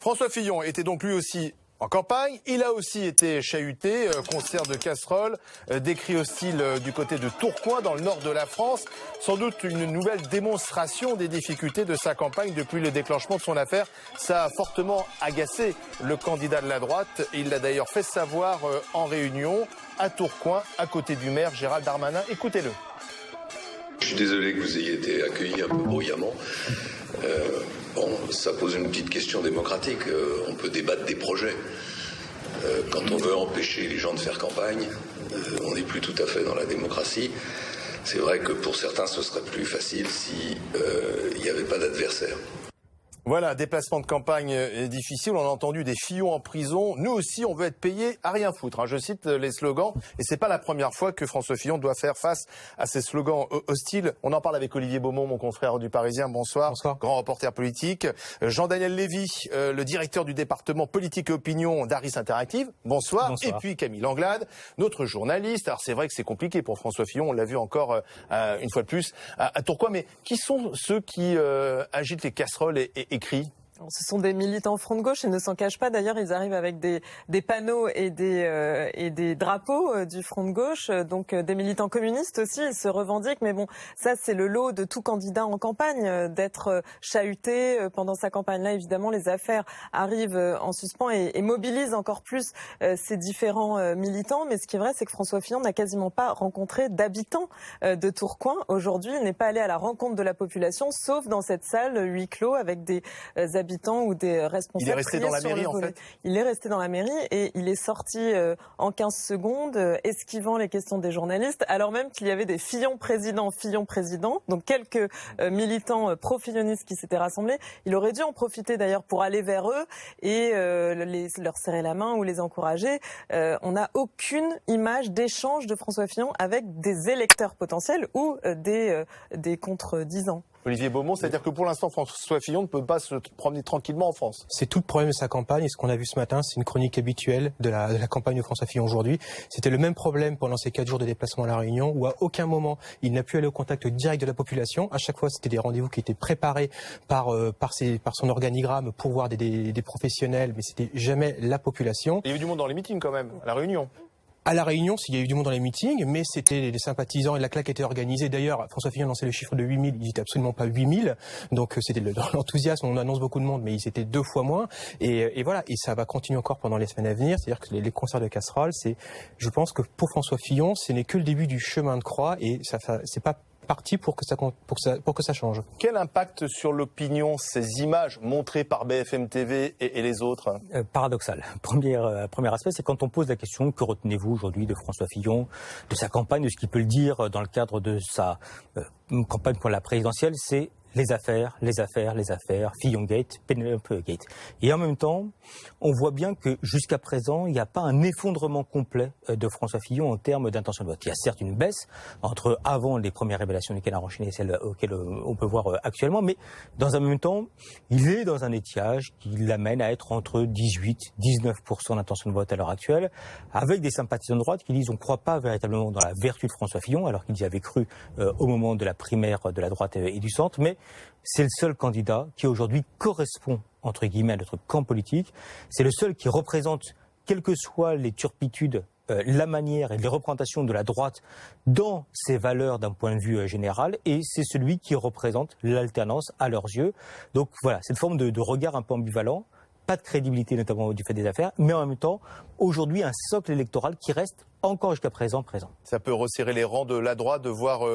François Fillon était donc lui aussi en campagne. Il a aussi été chahuté, concert de casseroles, des cris hostiles du côté de Tourcoing, dans le nord de la France. Sans doute une nouvelle démonstration des difficultés de sa campagne depuis le déclenchement de son affaire. Ça a fortement agacé le candidat de la droite. Il l'a d'ailleurs fait savoir en réunion à Tourcoing, à côté du maire Gérald Darmanin. Écoutez-le. Je suis désolé que vous ayez été accueilli un peu bruyamment. Ça pose une petite question démocratique. On peut débattre des projets. Quand on veut empêcher les gens de faire campagne, on n'est plus tout à fait dans la démocratie. C'est vrai que pour certains, ce serait plus facile s'il n'y avait pas d'adversaire. Voilà, déplacement de campagne difficile. On a entendu des Fillons en prison. Nous aussi, on veut être payés à rien foutre. Je cite les slogans. Et c'est pas la première fois que François Fillon doit faire face à ces slogans hostiles. On en parle avec Olivier Beaumont, mon confrère du Parisien. Bonsoir. Bonsoir. Grand reporter politique. Jean-Daniel Lévy, le directeur du département politique et opinion d'Harris Interactive. Bonsoir. Bonsoir. Et puis Camille Anglade, notre journaliste. Alors c'est vrai que c'est compliqué pour François Fillon. On l'a vu encore une fois de plus à Tourcoing. Mais qui sont ceux qui agitent les casseroles et crient? Ce sont des militants front de gauche et ne s'en cachent pas. D'ailleurs, ils arrivent avec des panneaux et des drapeaux du front de gauche. Donc des militants communistes aussi, ils se revendiquent. Mais bon, ça c'est le lot de tout candidat en campagne, d'être chahuté pendant sa campagne. Là, évidemment, les affaires arrivent en suspens et mobilisent encore plus ces différents militants. Mais ce qui est vrai, c'est que François Fillon n'a quasiment pas rencontré d'habitants de Tourcoing. Aujourd'hui, il n'est pas allé à la rencontre de la population, sauf dans cette salle huis clos avec des habitants ou des responsables. Il est resté dans la mairie en fait. Il est resté dans la mairie et il est sorti en 15 secondes, esquivant les questions des journalistes, alors même qu'il y avait des Fillon président, donc quelques militants pro-fillonistes qui s'étaient rassemblés. Il aurait dû en profiter d'ailleurs pour aller vers eux et leur serrer la main ou les encourager. On n'a aucune image d'échange de François Fillon avec des électeurs potentiels ou des contredisants. Olivier Beaumont, c'est-à-dire que pour l'instant, François Fillon ne peut pas se promener tranquillement en France. C'est tout le problème de sa campagne. Et ce qu'on a vu ce matin, c'est une chronique habituelle de la campagne de François Fillon aujourd'hui. C'était le même problème pendant ces 4 jours de déplacement à La Réunion, où à aucun moment il n'a pu aller au contact direct de la population. À chaque fois, c'était des rendez-vous qui étaient préparés par son organigramme pour voir des professionnels, mais c'était jamais la population. Il y a eu du monde dans les meetings quand même, à La Réunion. À La Réunion, il y a eu du monde dans les meetings, mais c'était des sympathisants et la claque était organisée. D'ailleurs, François Fillon lançait le chiffre de 8000, ils n'étaient absolument pas 8000. Donc c'était dans l'enthousiasme, on annonce beaucoup de monde, mais ils étaient 2 fois moins. Et voilà, et ça va continuer encore pendant les semaines à venir. C'est-à-dire que les concerts de casseroles, je pense que pour François Fillon, ce n'est que le début du chemin de croix et c'est pas parti pour que ça change. Quel impact sur l'opinion ces images montrées par BFM TV et les autres? Paradoxal. Premier aspect, c'est quand on pose la question que retenez-vous aujourd'hui de François Fillon, de sa campagne, de ce qu'il peut le dire dans le cadre de sa campagne pour la présidentielle, c'est les affaires, Fillon-gate, Penelope-gate. Et en même temps, on voit bien que jusqu'à présent, il n'y a pas un effondrement complet de François Fillon en termes d'intention de vote. Il y a certes une baisse entre avant les premières révélations duquel a enchaîné celles auxquelles on peut voir actuellement, mais dans un même temps, il est dans un étiage qui l'amène à être entre 18-19% d'intention de vote à l'heure actuelle, avec des sympathisants de droite qui disent on ne croit pas véritablement dans la vertu de François Fillon, alors qu'ils y avaient cru au moment de la primaire de la droite et du centre, mais c'est le seul candidat qui aujourd'hui correspond, entre guillemets, à notre camp politique. C'est le seul qui représente, quelles que soient les turpitudes, la manière et les représentations de la droite dans ses valeurs d'un point de vue général. Et c'est celui qui représente l'alternance à leurs yeux. Donc voilà, cette forme de regard un peu ambivalent. Pas de crédibilité, notamment du fait des affaires, mais en même temps, aujourd'hui, un socle électoral qui reste encore jusqu'à présent présent. Ça peut resserrer les rangs de la droite de voir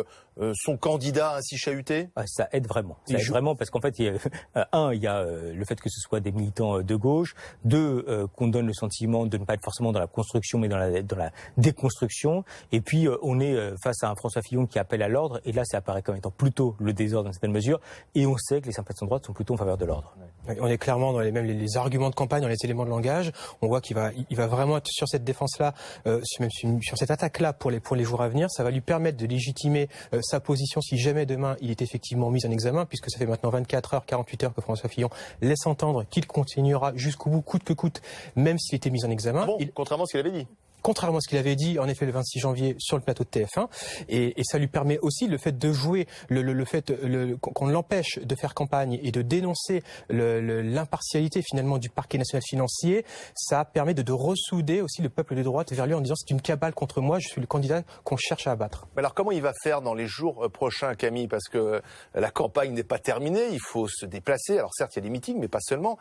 son candidat ainsi chahuté? Ça aide vraiment. Ça aide vraiment parce qu'en fait, il y a le fait que ce soit des militants de gauche. 2, qu'on donne le sentiment de ne pas être forcément dans la construction, mais dans la déconstruction. Et puis, on est face à un François Fillon qui appelle à l'ordre. Et là, ça apparaît comme étant plutôt le désordre dans certaines mesures. Et on sait que les sympathisants de droite sont plutôt en faveur de l'ordre. On est clairement dans les arguments de campagne, dans les éléments de langage. On voit qu'il va vraiment être sur cette défense-là, même sur cette attaque-là pour les jours à venir. Ça va lui permettre de légitimer sa position si jamais demain il est effectivement mis en examen, puisque ça fait maintenant 24 heures, 48 heures que François Fillon laisse entendre qu'il continuera jusqu'au bout, coûte que coûte, même s'il était mis en examen. Bon, contrairement à ce qu'il avait dit. contrairement à ce qu'il avait dit, en effet, le 26 janvier sur le plateau de TF1. Et ça lui permet aussi le fait de jouer, le fait qu'on l'empêche de faire campagne et de dénoncer l'impartialité finalement du parquet national financier. Ça permet de ressouder aussi le peuple de droite vers lui en disant c'est une cabale contre moi, je suis le candidat qu'on cherche à abattre. Mais alors comment il va faire dans les jours prochains, Camille? Parce que la campagne n'est pas terminée, il faut se déplacer. Alors certes, il y a des meetings, mais pas seulement.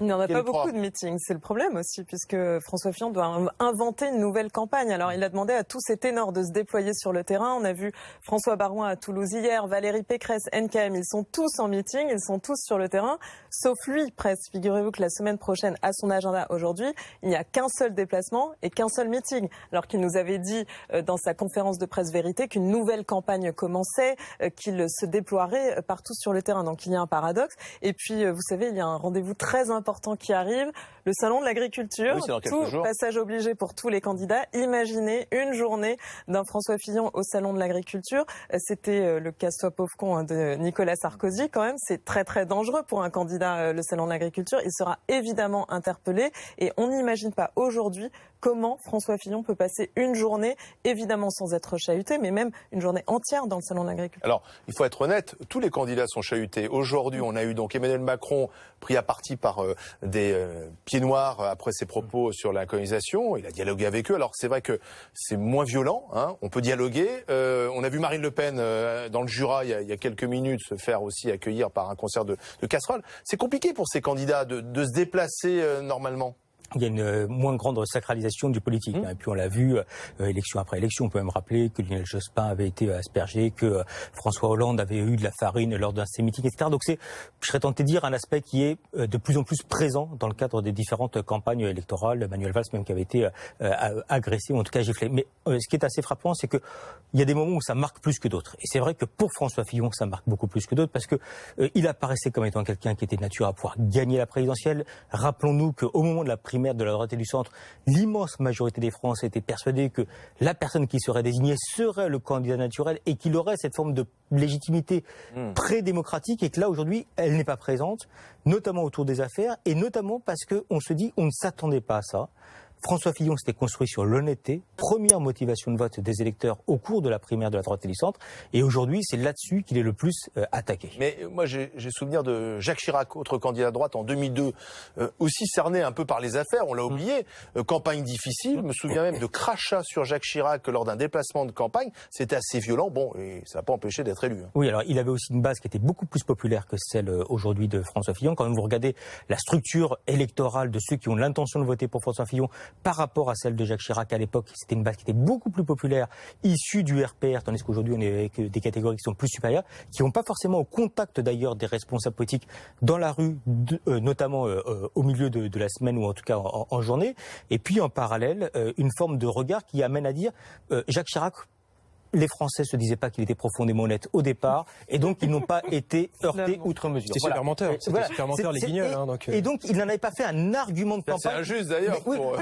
Il n'y en a pas beaucoup de meetings, c'est le problème aussi, puisque François Fillon doit inventer une nouvelle campagne. Alors il a demandé à tous ces ténors de se déployer sur le terrain. On a vu François Baroin à Toulouse hier, Valérie Pécresse, NKM, ils sont tous en meeting, ils sont tous sur le terrain, sauf lui, presque. Figurez-vous que la semaine prochaine, à son agenda aujourd'hui, il n'y a qu'un seul déplacement et qu'un seul meeting. Alors qu'il nous avait dit dans sa conférence de presse vérité qu'une nouvelle campagne commençait, qu'il se déploierait partout sur le terrain. Donc il y a un paradoxe. Et puis, vous savez, il y a un rendez-vous très important qui arrive, le salon de l'agriculture. Oui, c'est dans quelques jours. Passage obligé pour tous les candidats. Imaginez une journée d'un François Fillon au salon de l'agriculture. C'était le casse-toi pauvre con de Nicolas Sarkozy quand même. C'est très très dangereux pour un candidat, le salon de l'agriculture. Il sera évidemment interpellé et on n'imagine pas aujourd'hui comment François Fillon peut passer une journée, évidemment sans être chahuté, mais même une journée entière dans le salon de l'agriculture. Alors, il faut être honnête, tous les candidats sont chahutés. Aujourd'hui, on a eu donc Emmanuel Macron pris à partie par des pieds noirs après ses propos sur la colonisation. Il a dialogué avec eux. Alors, c'est vrai que c'est moins violent, hein. On peut dialoguer. On a vu Marine Le Pen dans le Jura il y a quelques minutes se faire aussi accueillir par un concert de casseroles. C'est compliqué pour ces candidats de se déplacer normalement. Il y a une moins grande sacralisation du politique. Et puis on l'a vu, élection après élection. On peut même rappeler que Lionel Jospin avait été aspergé, que François Hollande avait eu de la farine lors d'un de ses meetings, etc. Donc c'est, je serais tenté de dire, un aspect qui est de plus en plus présent dans le cadre des différentes campagnes électorales. Manuel Valls même qui avait été agressé, ou en tout cas giflé. Mais ce qui est assez frappant, c'est que il y a des moments où ça marque plus que d'autres. Et c'est vrai que pour François Fillon, ça marque beaucoup plus que d'autres parce que il apparaissait comme étant quelqu'un qui était de nature à pouvoir gagner la présidentielle. Rappelons-nous qu'au moment de la primaire de la droite et du centre, l'immense majorité des Français étaient persuadés que la personne qui serait désignée serait le candidat naturel et qu'il aurait cette forme de légitimité pré-démocratique et que là, aujourd'hui, elle n'est pas présente, notamment autour des affaires et notamment parce qu'on se dit on ne s'attendait pas à ça. François Fillon s'était construit sur l'honnêteté, première motivation de vote des électeurs au cours de la primaire de la droite et du centre. Et aujourd'hui, c'est là-dessus qu'il est le plus attaqué. Mais moi, j'ai souvenir de Jacques Chirac, autre candidat de droite en 2002, aussi cerné un peu par les affaires, on l'a oublié. Campagne difficile, je me souviens même de crachats sur Jacques Chirac lors d'un déplacement de campagne. C'était assez violent, bon, et ça n'a pas empêché d'être élu. Oui, alors il avait aussi une base qui était beaucoup plus populaire que celle aujourd'hui de François Fillon. Quand vous regardez la structure électorale de ceux qui ont l'intention de voter pour François Fillon, par rapport à celle de Jacques Chirac à l'époque, c'était une base qui était beaucoup plus populaire, issue du RPR, tandis qu'aujourd'hui on est avec des catégories qui sont plus supérieures, qui n'ont pas forcément au contact d'ailleurs des responsables politiques dans la rue, notamment au milieu de la semaine ou en tout cas en journée. Et puis en parallèle, une forme de regard qui amène à dire Jacques Chirac, les Français se disaient pas qu'il était profondément honnête au départ, et donc ils n'ont pas été heurtés outre mesure. C'était super menteur, super menteur, les Guignols. Et donc il n'en avait pas fait un argument de campagne. C'est injuste d'ailleurs pour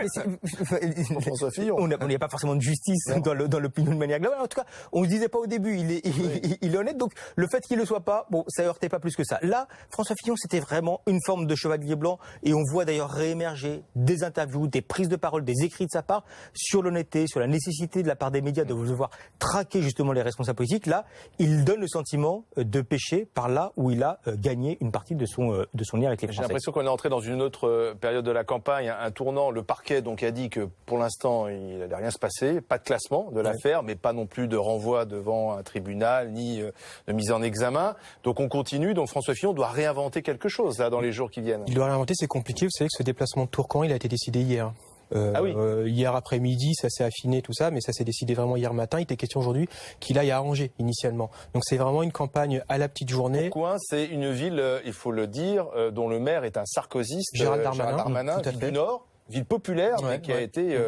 François Fillon. On n'y a pas forcément de justice dans l'opinion de manière globale. En tout cas, on ne disait pas au début, il est honnête, donc le fait qu'il ne le soit pas, bon, ça heurtait pas plus que ça. Là, François Fillon, c'était vraiment une forme de chevalier blanc, et on voit d'ailleurs réémerger des interviews, des prises de parole, des écrits de sa part sur l'honnêteté, sur la nécessité de la part des médias de devoir traquer justement les responsables politiques. Là, il donne le sentiment de pécher par là où il a gagné une partie de son lien avec les Français. J'ai l'impression qu'on est entré dans une autre période de la campagne, un tournant. Le parquet donc a dit que pour l'instant il n'allait rien se passer, pas de classement de l'affaire, mais pas non plus de renvoi devant un tribunal ni de mise en examen. Donc on continue. Donc François Fillon doit réinventer quelque chose là dans les jours qui viennent. Il doit réinventer, c'est compliqué. Vous savez que ce déplacement de Tourcoing, il a été décidé hier. Hier après-midi, ça s'est affiné tout ça, mais ça s'est décidé vraiment hier matin. Il était question aujourd'hui qu'il aille à Angers initialement. Donc c'est vraiment une campagne à la petite journée. Tourcoing, c'est une ville, il faut le dire, dont le maire est un sarkozyste, Gérald Darmanin, ville du Nord, ville populaire, mais qui a été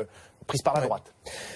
prise par la droite.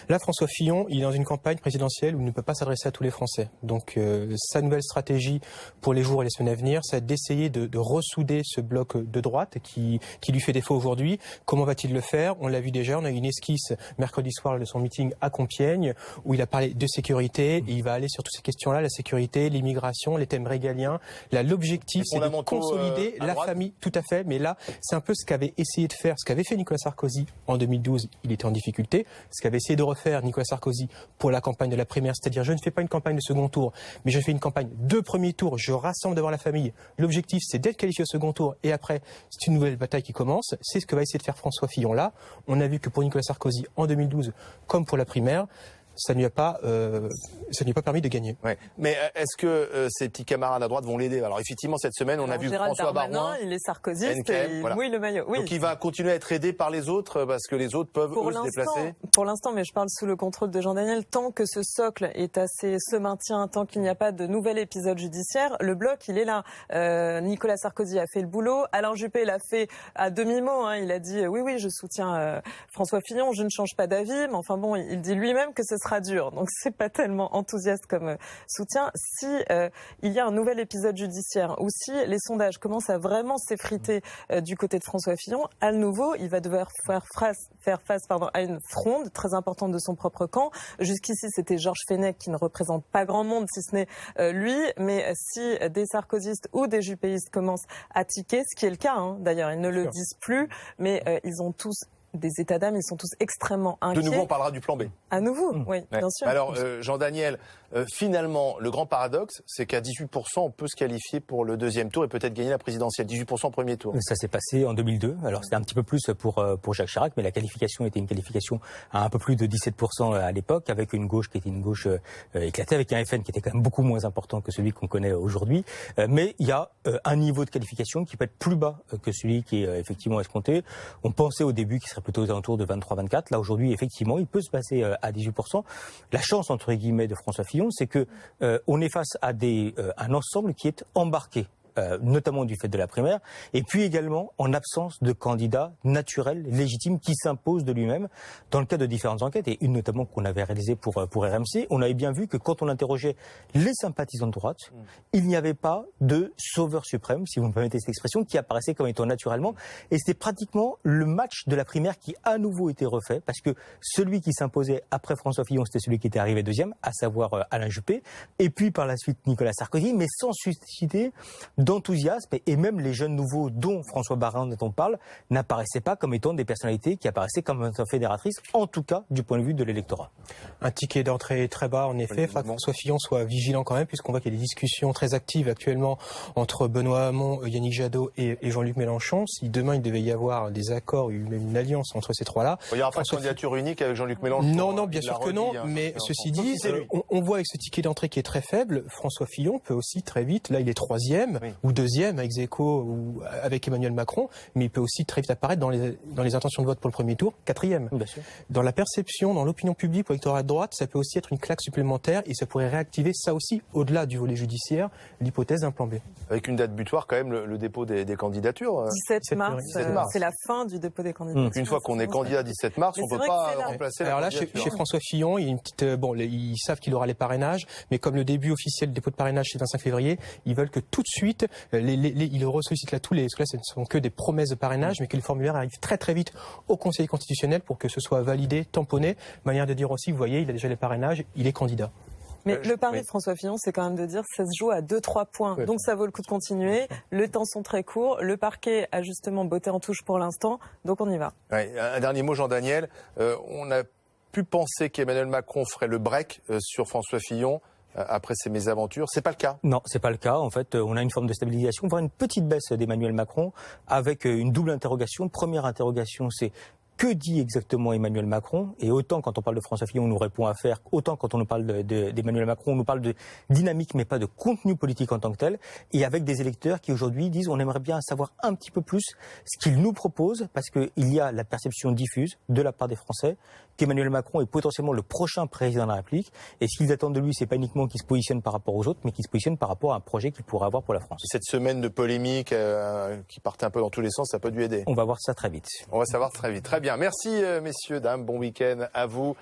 Là, François Fillon, il est dans une campagne présidentielle où il ne peut pas s'adresser à tous les Français. Donc, sa nouvelle stratégie pour les jours et les semaines à venir, c'est d'essayer de ressouder ce bloc de droite qui lui fait défaut aujourd'hui. Comment va-t-il le faire? On l'a vu déjà, on a eu une esquisse mercredi soir de son meeting à Compiègne où il a parlé de sécurité et il va aller sur toutes ces questions-là, la sécurité, l'immigration, les thèmes régaliens. Là, l'objectif, c'est de consolider la famille, tout à fait. Mais là, c'est un peu ce qu'avait essayé de faire, ce qu'avait fait Nicolas Sarkozy en 2012. Il était en difficulté. difficulté. Ce qu'avait essayé de refaire Nicolas Sarkozy pour la campagne de la primaire, c'est-à-dire je ne fais pas une campagne de second tour, mais je fais une campagne de premier tour, je rassemble devant la famille. L'objectif, c'est d'être qualifié au second tour et après, c'est une nouvelle bataille qui commence. C'est ce que va essayer de faire François Fillon là. On a vu que pour Nicolas Sarkozy, en 2012, comme pour la primaire, ça ne lui a pas permis de gagner. Ouais. Mais est-ce que ses petits camarades à droite vont l'aider? Alors effectivement, cette semaine, on a vu Gérald François Darmanin, Baroin. il est sarkozyste NKM, et il voilà. mouille le maillot. Oui. Donc il va continuer à être aidé par les autres parce que les autres peuvent eux, se déplacer. Pour l'instant, mais je parle sous le contrôle de Jean Daniel, tant que ce socle se maintient, tant qu'il n'y a pas de nouvel épisode judiciaire, le bloc, il est là. Nicolas Sarkozy a fait le boulot. Alain Juppé l'a fait à demi-mot. Hein. Il a dit oui, je soutiens François Fillon, je ne change pas d'avis. Mais enfin bon, il dit lui-même que ce sera dur. Donc c'est pas tellement enthousiaste comme soutien. Si il y a un nouvel épisode judiciaire ou si les sondages commencent à vraiment s'effriter du côté de François Fillon, à nouveau, il va devoir faire face à une fronde très importante de son propre camp. Jusqu'ici, c'était Georges Fenech qui ne représente pas grand monde, si ce n'est lui. Mais si des sarkozystes ou des juppéistes commencent à tiquer, ce qui est le cas, hein, d'ailleurs, ils ne le disent plus, mais ils ont tous des états d'âme, ils sont tous extrêmement inquiets. De nouveau, on parlera du plan B. À nouveau, oui, Ouais. bien sûr. Alors, Jean-Daniel, finalement, le grand paradoxe, c'est qu'à 18%, on peut se qualifier pour le deuxième tour et peut-être gagner la présidentielle. 18% au premier tour. Ça s'est passé en 2002. Alors, c'était un petit peu plus pour Jacques Chirac, mais la qualification était une qualification à un peu plus de 17% à l'époque, avec une gauche qui était une gauche éclatée, avec un FN qui était quand même beaucoup moins important que celui qu'on connaît aujourd'hui. Mais il y a un niveau de qualification qui peut être plus bas que celui qui est effectivement escompté. On pensait au début qu'il serait plutôt aux alentours de 23-24. Là, aujourd'hui, effectivement, il peut se passer à 18%. La chance, entre guillemets, de François Fillon, c'est que on est face à un ensemble qui est embarqué, notamment du fait de la primaire, et puis également en absence de candidat naturel, légitime, qui s'impose de lui-même dans le cadre de différentes enquêtes, et une notamment qu'on avait réalisée pour RMC. On avait bien vu que quand on interrogeait les sympathisants de droite, il n'y avait pas de sauveur suprême, si vous me permettez cette expression, qui apparaissait comme étant naturellement, et c'était pratiquement le match de la primaire qui à nouveau était refait, parce que celui qui s'imposait après François Fillon, c'était celui qui était arrivé deuxième, à savoir Alain Juppé, et puis par la suite Nicolas Sarkozy, mais sans susciter d'enthousiasme, et même les jeunes nouveaux dont François Baroin dont on parle n'apparaissaient pas comme étant des personnalités qui apparaissaient comme fédératrices, en tout cas du point de vue de l'électorat. Un ticket d'entrée très bas, en effet. Il faudra que François Fillon soit vigilant quand même, puisqu'on voit qu'il y a des discussions très actives actuellement entre Benoît Hamon, Yannick Jadot et Jean-Luc Mélenchon. Si demain il devait y avoir des accords, même une alliance entre ces trois-là. Il n'y aura pas de candidature unique avec Jean-Luc Mélenchon. Non, bien sûr que non. Mais ceci dit, on voit avec ce ticket d'entrée qui est très faible, François Fillon peut aussi très vite, là il est troisième ou deuxième avec Zeko ou avec Emmanuel Macron, mais il peut aussi très vite apparaître dans les intentions de vote pour le premier tour, quatrième. Bien sûr. Dans la perception, dans l'opinion publique pour l'électorat de droite, ça peut aussi être une claque supplémentaire et ça pourrait réactiver ça aussi, au-delà du volet judiciaire, l'hypothèse d'un plan B. Avec une date butoir quand même, le dépôt des candidatures. 17 mars, c'est la fin du dépôt des candidatures. Une fois qu'on est candidat 17 mars, on ne peut pas remplacer la Alors là, candidature. chez François Fillon, il y a une petite, ils savent qu'il aura les parrainages, mais comme le début officiel du dépôt de parrainage c'est le 25 février, ils veulent que tout de suite, ils ressollicitent là tous les, parce que là ce ne sont que des promesses de parrainage, mais que les formulaires arrivent très très vite au Conseil constitutionnel pour que ce soit validé, tamponné, manière de dire aussi, vous voyez, il a déjà les parrainages, il est candidat. Mais le pari de François Fillon, c'est quand même de dire que ça se joue à 2-3 points. Ouais. Donc ça vaut le coup de continuer. Les temps sont très courts. Le parquet a justement botté en touche pour l'instant. Donc on y va. Ouais, un dernier mot, Jean-Daniel. On a pu penser qu'Emmanuel Macron ferait le break sur François Fillon après ces mésaventures. C'est pas le cas. Non, c'est pas le cas. En fait, on a une forme de stabilisation, voire une petite baisse d'Emmanuel Macron, avec une double interrogation. Première interrogation, c'est que dit exactement Emmanuel Macron? Et autant quand on parle de François Fillon, on nous répond à faire, autant quand on nous parle d'Emmanuel Macron, on nous parle de dynamique, mais pas de contenu politique en tant que tel. Et avec des électeurs qui aujourd'hui disent on aimerait bien savoir un petit peu plus ce qu'il nous propose, parce qu'il y a la perception diffuse de la part des Français qu'Emmanuel Macron est potentiellement le prochain président de la République. Et ce qu'ils attendent de lui, c'est pas uniquement qu'il se positionne par rapport aux autres, mais qu'il se positionne par rapport à un projet qu'il pourrait avoir pour la France. Cette semaine de polémique qui partait un peu dans tous les sens, ça peut dû aider. On va voir ça très vite. On va savoir très vite. Très bien. Merci messieurs, dames. Bon week-end à vous.